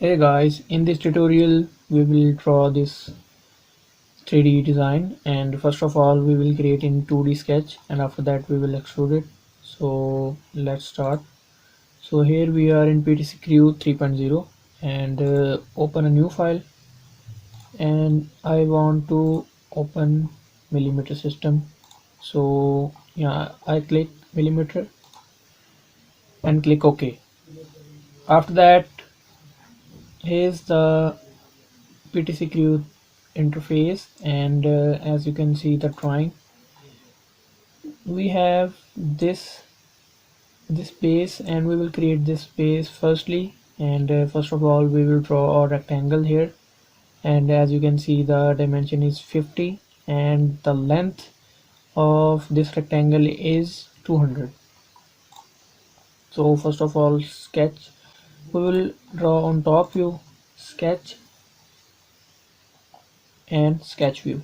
Hey guys, in this tutorial we will draw this 3D design, and first of all we will create in 2D sketch and after that we will extrude it. So let's start. So here we are in PTC Creo 3.0 and open a new file, and I want to open millimeter system. So yeah, I click millimeter and click OK. After that, here's the PTC Creo interface, and as you can see the drawing, we have this base and we will create this base firstly. And first of all we will draw a rectangle here, and as you can see the dimension is 50 and the length of this rectangle is 200. So first of all, sketch, we will draw on top view, sketch and sketch view,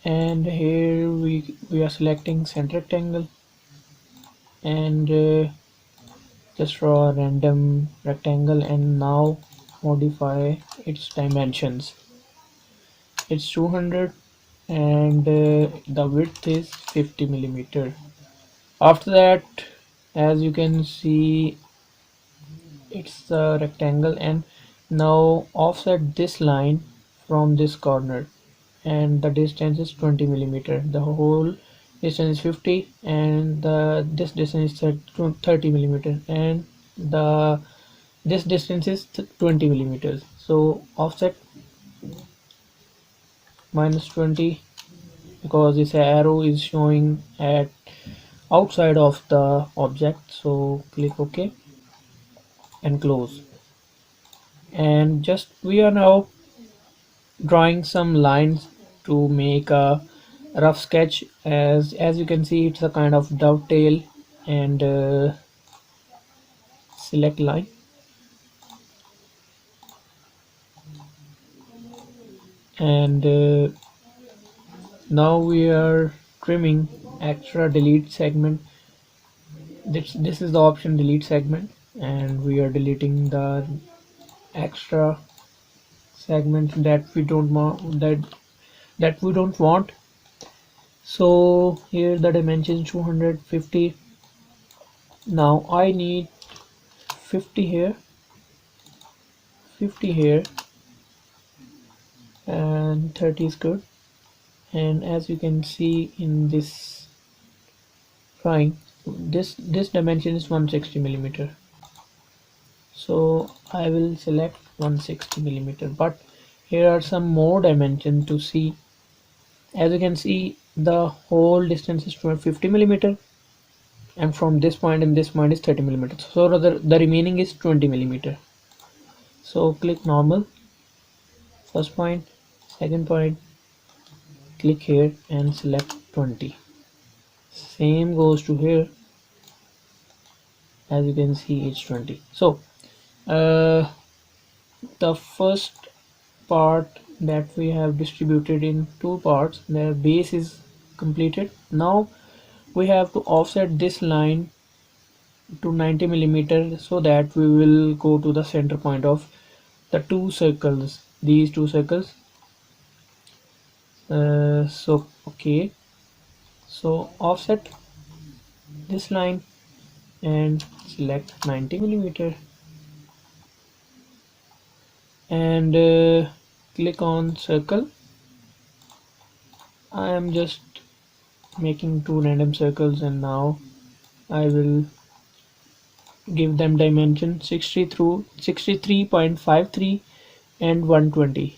and here we are selecting center rectangle, and just draw a random rectangle and now modify its dimensions. It's 200 and the width is 50 millimeter. After that, as you can see, it's a rectangle, and now offset this line from this corner, and the distance is 20 millimeter. The whole distance is 50 and this distance is 30 millimeter, and the this distance is 20 millimeters. So offset minus 20, because this arrow is showing at outside of the object. So click OK and close. And just we are now drawing some lines to make a rough sketch. As you can see, it's a kind of dovetail, and select line, and now we are trimming extra delete segment. This is the option delete segment, and we are deleting the extra segment that we don't want, that we don't want. So here the dimension 250. Now I need 50 here, 50 here, and 30 is good. And as you can see in this drawing, this dimension is 160 millimeter. So I will select 160 millimeter, but here are some more dimensions to see. As you can see, the whole distance is 50 millimeter, and from this point and this point is 30 millimeters. So the remaining is 20 millimeter. So click normal, first point, second point, click here and select 20. Same goes to here. As you can see, it's 20. So uh, the first part that we have distributed in two parts, the base is completed. Now we have to offset this line to 90 millimeter so that we will go to the center point of the two circles, these two circles. So okay, so offset this line and select 90 millimeter, and click on circle. I am just making two random circles, and now I will give them dimension 60 through 63.53 and 120.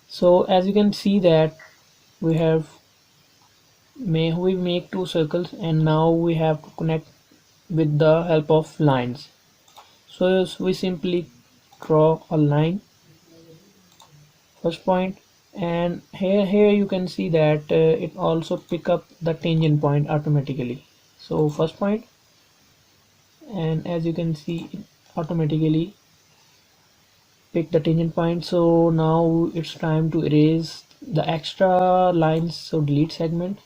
So as you can see that we make two circles, and now we have to connect with the help of lines. So we simply draw a line, first point, and here you can see that it also pick up the tangent point automatically. So first point, and as you can see, it automatically pick the tangent point. So now it's time to erase the extra lines, so delete segment.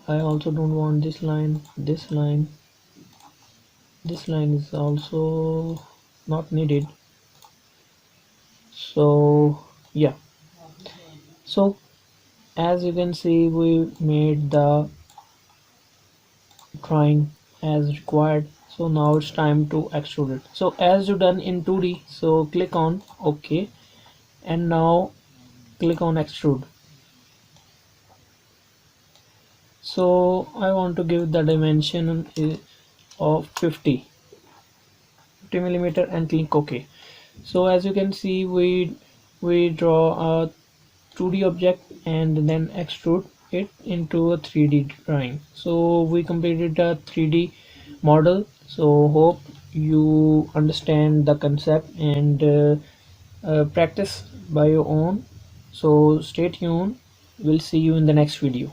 I also don't want this line, this line, this line is also not needed. So yeah, so as you can see, we made the drawing as required. So now it's time to extrude it. So as you done in 2D, so click on OK, and now click on extrude. So I want to give the dimension of 50 millimeter and click OK. So as you can see, we draw a 2D object and then extrude it into a 3D drawing. So we completed a 3D model. So hope you understand the concept and practice by your own. So stay tuned. We'll see you in the next video.